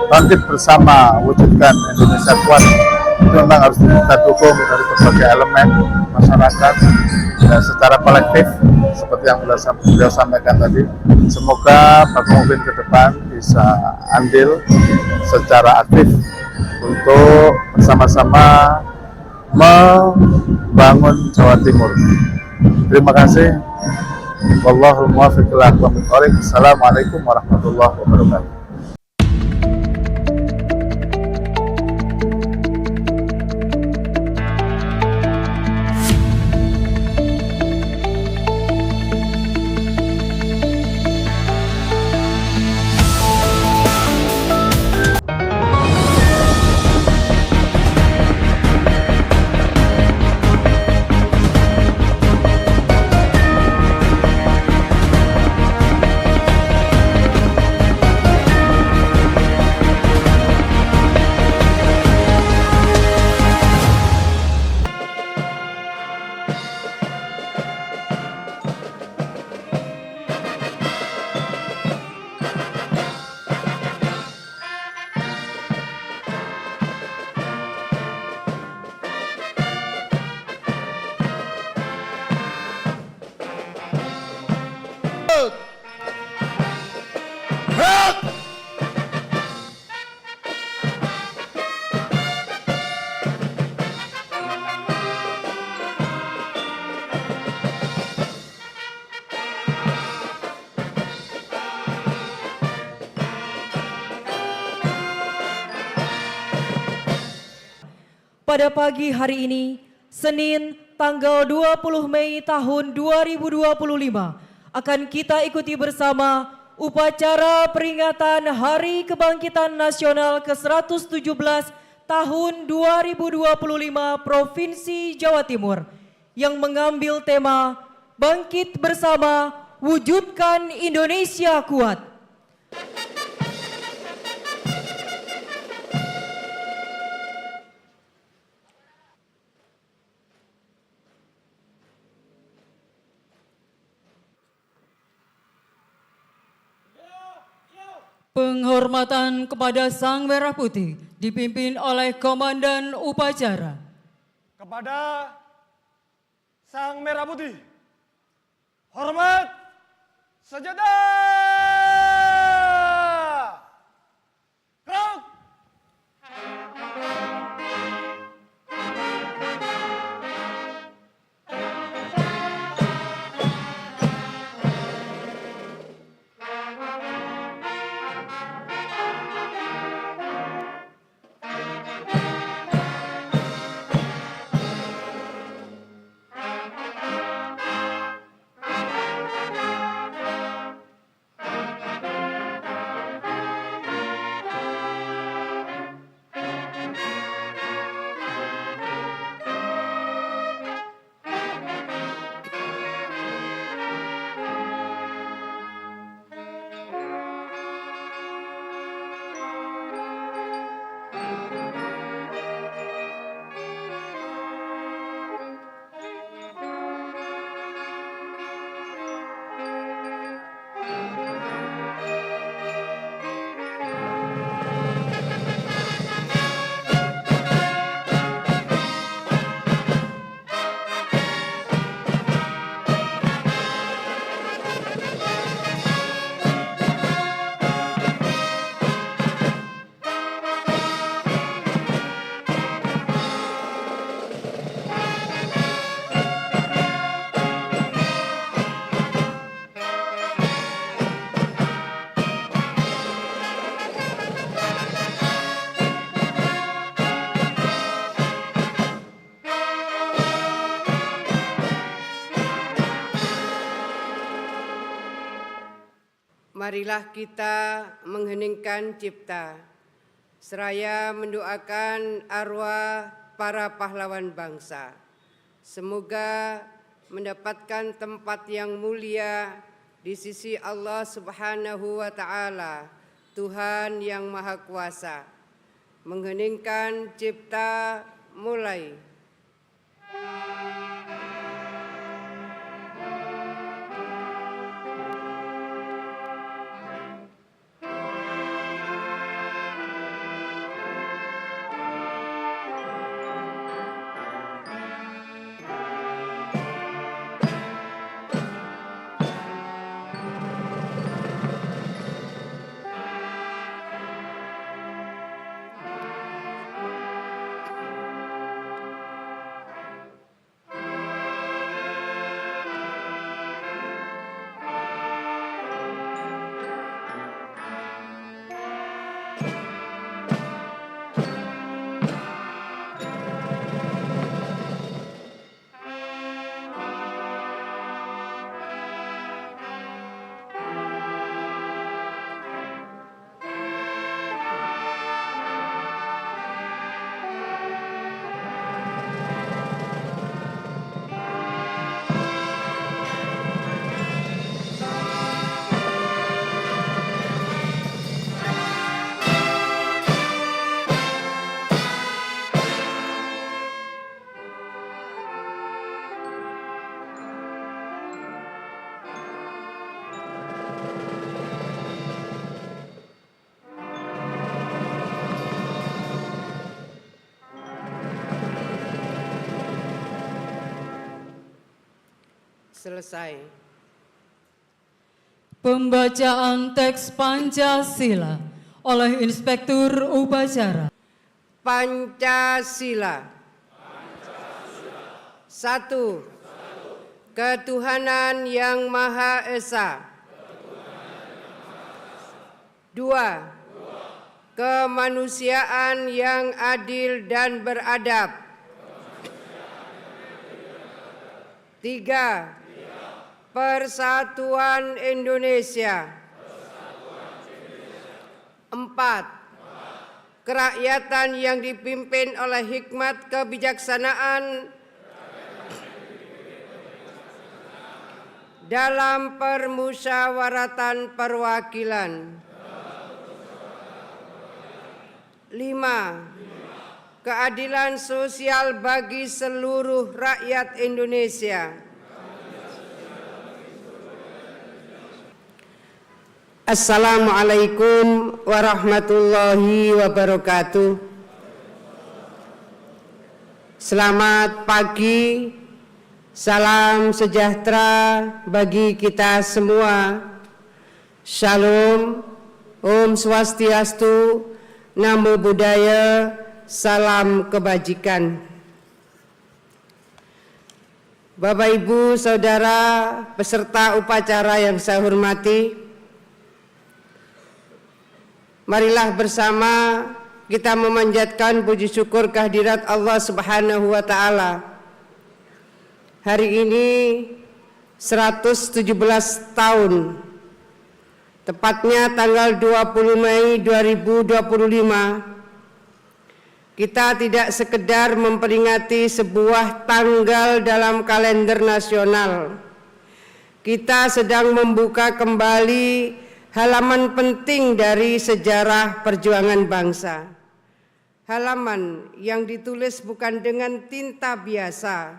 bangkit bersama wujudkan Indonesia kuat itu memang harus kita dukung dari berbagai elemen masyarakat dan secara kolektif seperti yang beliau sampaikan tadi. Semoga Pak Muhyiddin ke depan bisa andil secara aktif untuk bersama-sama membangun Jawa Timur. Terima kasih. Wallahul muwaffiq ila aqwamit thoriq. Assalamualaikum warahmatullahi wabarakatuh. Pada pagi hari ini, Senin tanggal 20 Mei tahun 2025, akan kita ikuti bersama upacara peringatan Hari Kebangkitan Nasional ke-117 tahun 2025 Provinsi Jawa Timur yang mengambil tema Bangkit Bersama Wujudkan Indonesia Kuat. Penghormatan kepada Sang Merah Putih dipimpin oleh Komandan Upacara. Kepada Sang Merah Putih, hormat sajadah. Gerak. Marilah kita mengheningkan cipta, seraya mendoakan arwah para pahlawan bangsa. Semoga mendapatkan tempat yang mulia di sisi Allah Subhanahu wa Ta'ala, Tuhan yang Maha Kuasa. Mengheningkan cipta, mulai. Selesai. Pembacaan teks Pancasila oleh Inspektur Upacara. Pancasila. Satu. Ketuhanan yang Maha Esa. Dua. Kemanusiaan yang adil dan beradab. Tiga. Persatuan Indonesia. Empat. Kerakyatan yang dipimpin oleh hikmat kebijaksanaan dalam permusyawaratan perwakilan. Lima. Keadilan sosial bagi seluruh rakyat Indonesia. Assalamualaikum warahmatullahi wabarakatuh. Selamat pagi, salam sejahtera bagi kita semua. Shalom, Om Swastiastu, Namo Buddhaya, salam kebajikan. Bapak, Ibu, Saudara, peserta upacara yang saya hormati, marilah bersama kita memanjatkan puji syukur kehadirat Allah Subhanahu wa Ta'ala. Hari ini 117 tahun, tepatnya tanggal 20 Mei 2025, kita tidak sekedar memperingati sebuah tanggal dalam kalender nasional. Kita sedang membuka kembali halaman penting dari sejarah perjuangan bangsa. Halaman yang ditulis bukan dengan tinta biasa,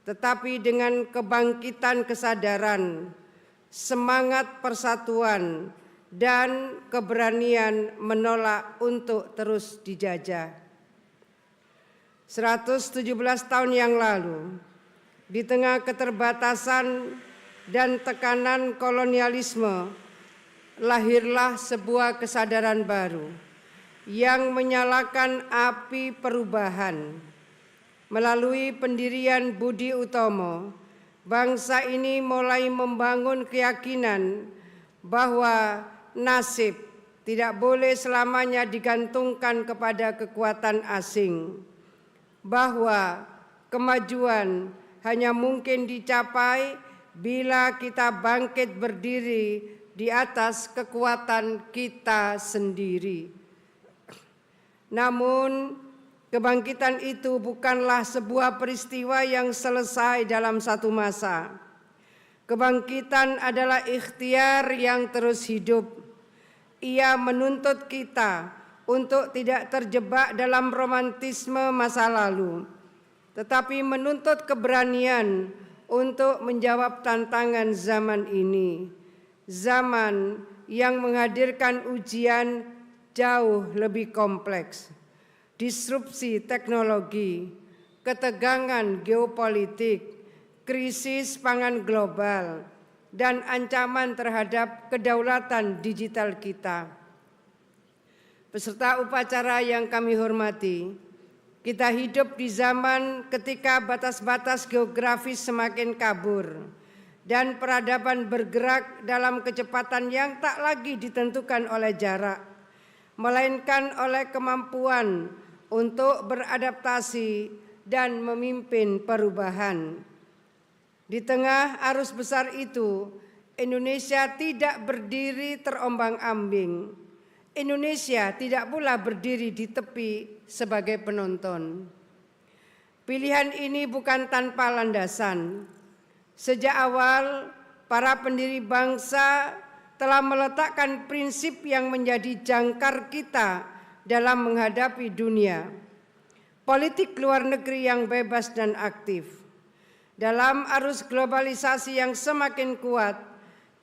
tetapi dengan kebangkitan kesadaran, semangat persatuan, dan keberanian menolak untuk terus dijajah. 117 tahun yang lalu, di tengah keterbatasan dan tekanan kolonialisme, lahirlah sebuah kesadaran baru yang menyalakan api perubahan. Melalui pendirian Budi Utomo, bangsa ini mulai membangun keyakinan bahwa nasib tidak boleh selamanya digantungkan kepada kekuatan asing, bahwa kemajuan hanya mungkin dicapai bila kita bangkit berdiri di atas kekuatan kita sendiri. Namun, kebangkitan itu bukanlah sebuah peristiwa yang selesai dalam satu masa. Kebangkitan adalah ikhtiar yang terus hidup. Ia menuntut kita untuk tidak terjebak dalam romantisme masa lalu, tetapi menuntut keberanian untuk menjawab tantangan zaman ini. Zaman yang menghadirkan ujian jauh lebih kompleks, disrupsi teknologi, ketegangan geopolitik, krisis pangan global, dan ancaman terhadap kedaulatan digital kita. Peserta upacara yang kami hormati, kita hidup di zaman ketika batas-batas geografis semakin kabur, dan peradaban bergerak dalam kecepatan yang tak lagi ditentukan oleh jarak, melainkan oleh kemampuan untuk beradaptasi dan memimpin perubahan. Di tengah arus besar itu, Indonesia tidak berdiri terombang-ambing. Indonesia tidak pula berdiri di tepi sebagai penonton. Pilihan ini bukan tanpa landasan. Sejak awal, para pendiri bangsa telah meletakkan prinsip yang menjadi jangkar kita dalam menghadapi dunia. Politik luar negeri yang bebas dan aktif. Dalam arus globalisasi yang semakin kuat,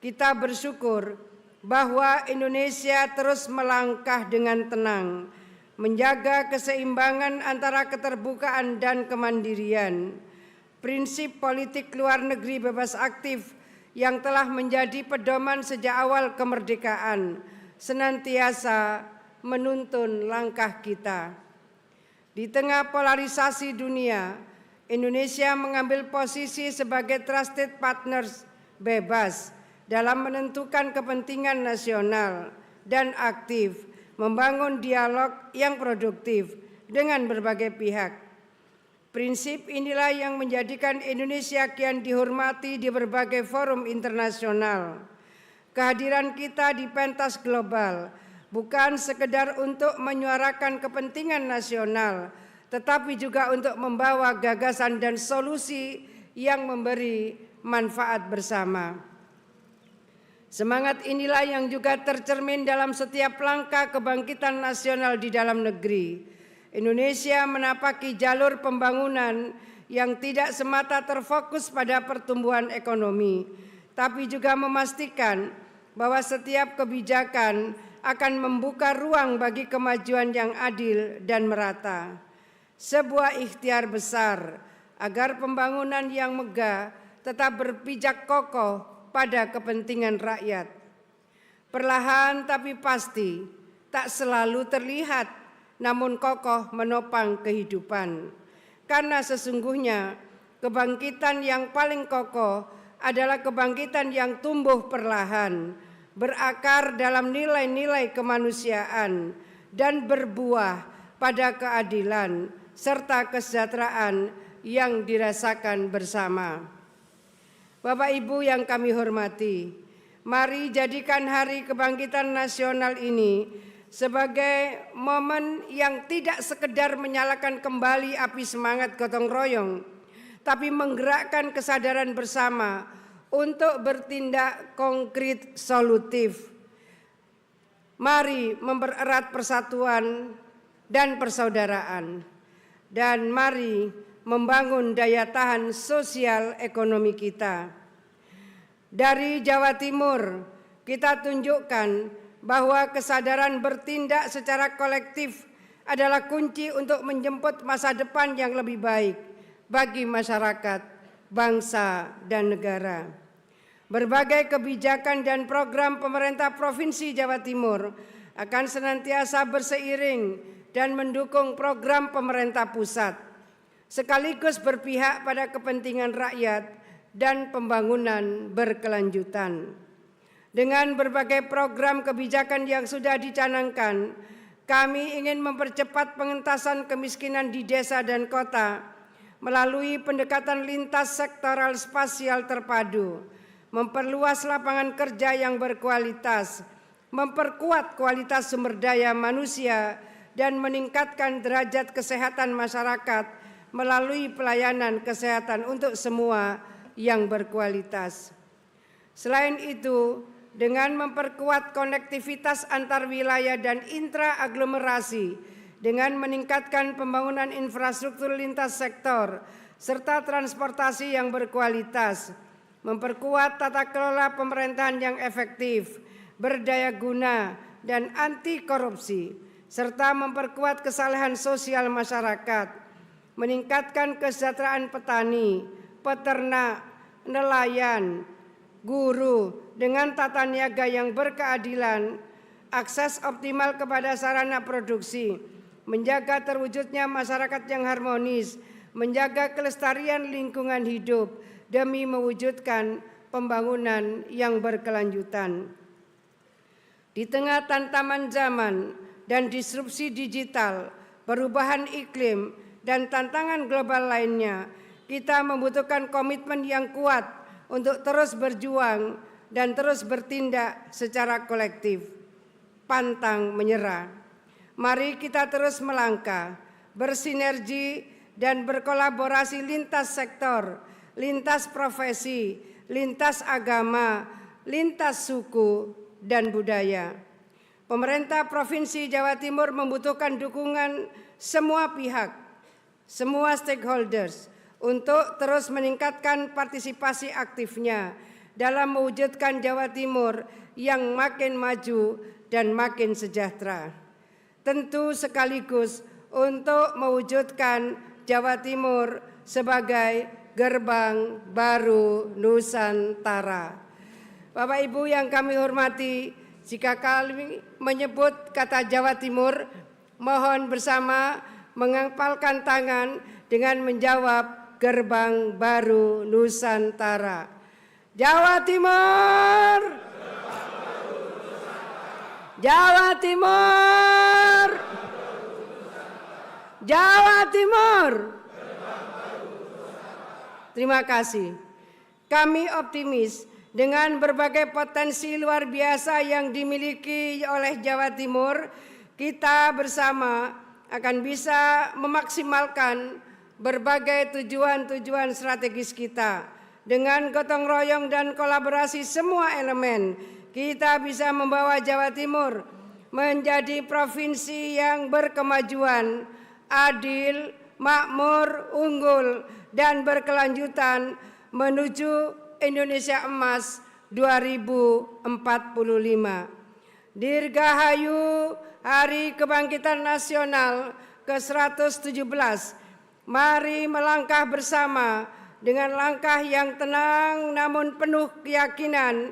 kita bersyukur bahwa Indonesia terus melangkah dengan tenang, menjaga keseimbangan antara keterbukaan dan kemandirian, prinsip politik luar negeri bebas aktif yang telah menjadi pedoman sejak awal kemerdekaan senantiasa menuntun langkah kita. Di tengah polarisasi dunia, Indonesia mengambil posisi sebagai trusted partners bebas dalam menentukan kepentingan nasional dan aktif membangun dialog yang produktif dengan berbagai pihak. Prinsip inilah yang menjadikan Indonesia kian dihormati di berbagai forum internasional. Kehadiran kita di pentas global bukan sekedar untuk menyuarakan kepentingan nasional, tetapi juga untuk membawa gagasan dan solusi yang memberi manfaat bersama. Semangat inilah yang juga tercermin dalam setiap langkah kebangkitan nasional di dalam negeri. Indonesia menapaki jalur pembangunan yang tidak semata terfokus pada pertumbuhan ekonomi, tapi juga memastikan bahwa setiap kebijakan akan membuka ruang bagi kemajuan yang adil dan merata. Sebuah ikhtiar besar agar pembangunan yang megah tetap berpijak kokoh pada kepentingan rakyat. Perlahan tapi pasti, tak selalu terlihat, namun kokoh menopang kehidupan. Karena sesungguhnya kebangkitan yang paling kokoh adalah kebangkitan yang tumbuh perlahan, berakar dalam nilai-nilai kemanusiaan, dan berbuah pada keadilan serta kesejahteraan yang dirasakan bersama. Bapak Ibu yang kami hormati, mari jadikan Hari Kebangkitan Nasional ini sebagai momen yang tidak sekedar menyalakan kembali api semangat gotong royong, tapi menggerakkan kesadaran bersama untuk bertindak konkret solutif. Mari mempererat persatuan dan persaudaraan, dan mari membangun daya tahan sosial ekonomi kita. Dari Jawa Timur, kita tunjukkan bahwa kesadaran bertindak secara kolektif adalah kunci untuk menjemput masa depan yang lebih baik bagi masyarakat, bangsa, dan negara. Berbagai kebijakan dan program pemerintah Provinsi Jawa Timur akan senantiasa berseiring dan mendukung program pemerintah pusat, sekaligus berpihak pada kepentingan rakyat dan pembangunan berkelanjutan. Dengan berbagai program kebijakan yang sudah dicanangkan, kami ingin mempercepat pengentasan kemiskinan di desa dan kota melalui pendekatan lintas sektoral spasial terpadu, memperluas lapangan kerja yang berkualitas, memperkuat kualitas sumber daya manusia, dan meningkatkan derajat kesehatan masyarakat melalui pelayanan kesehatan untuk semua yang berkualitas. Selain itu, dengan memperkuat konektivitas antar wilayah dan intra-aglomerasi, dengan meningkatkan pembangunan infrastruktur lintas sektor, serta transportasi yang berkualitas, memperkuat tata kelola pemerintahan yang efektif, berdaya guna, dan anti korupsi, serta memperkuat kesalahan sosial masyarakat, meningkatkan kesejahteraan petani, peternak, nelayan, guru dengan tata niaga yang berkeadilan, akses optimal kepada sarana produksi, menjaga terwujudnya masyarakat yang harmonis, menjaga kelestarian lingkungan hidup demi mewujudkan pembangunan yang berkelanjutan. Di tengah tantangan zaman dan disrupsi digital, perubahan iklim, dan tantangan global lainnya, kita membutuhkan komitmen yang kuat untuk terus berjuang dan terus bertindak secara kolektif, pantang menyerah. Mari kita terus melangkah, bersinergi dan berkolaborasi lintas sektor, lintas profesi, lintas agama, lintas suku dan budaya. Pemerintah Provinsi Jawa Timur membutuhkan dukungan semua pihak, semua stakeholders untuk terus meningkatkan partisipasi aktifnya dalam mewujudkan Jawa Timur yang makin maju dan makin sejahtera. Tentu sekaligus untuk mewujudkan Jawa Timur sebagai gerbang baru Nusantara. Bapak Ibu yang kami hormati, jika kami menyebut kata Jawa Timur, mohon bersama mengepalkan tangan dengan menjawab gerbang baru Nusantara. Jawa Timur, Jawa Timur, Jawa Timur. Terima kasih. Kami optimis dengan berbagai potensi luar biasa yang dimiliki oleh Jawa Timur, kita bersama akan bisa memaksimalkan berbagai tujuan-tujuan strategis kita. Dengan gotong royong dan kolaborasi semua elemen, kita bisa membawa Jawa Timur menjadi provinsi yang berkemajuan, adil, makmur, unggul, dan berkelanjutan menuju Indonesia Emas 2045. Dirgahayu Hari Kebangkitan Nasional ke-117. Mari melangkah bersama dengan langkah yang tenang namun penuh keyakinan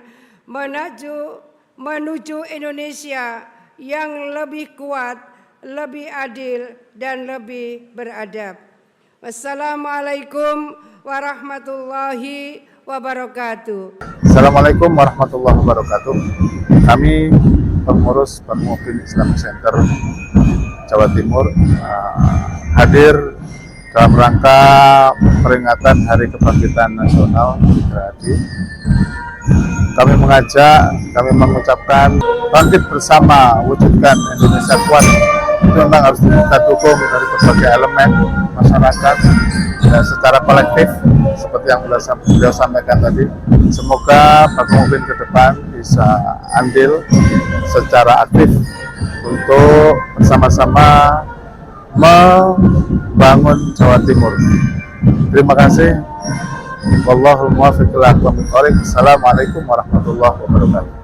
menuju Indonesia yang lebih kuat, lebih adil, dan lebih beradab. Wassalamualaikum warahmatullahi wabarakatuh. Assalamualaikum warahmatullahi wabarakatuh. Kami pengurus Permukim Islamic Center Jawa Timur hadir dalam rangka peringatan Hari Kebangkitan Nasional tadi. Kami mengucapkan bangkit bersama, wujudkan Indonesia kuat. Itu memang harus kita dukung dari berbagai elemen masyarakat dan secara kolektif seperti yang beliau sampaikan tadi. Semoga Pak Muhyiddin ke depan bisa andil secara aktif untuk bersama-sama membangun Jawa Timur. Terima kasih. Wallahul muwaffiq ila aqwamit thoriq. Assalamualaikum warahmatullahi wabarakatuh.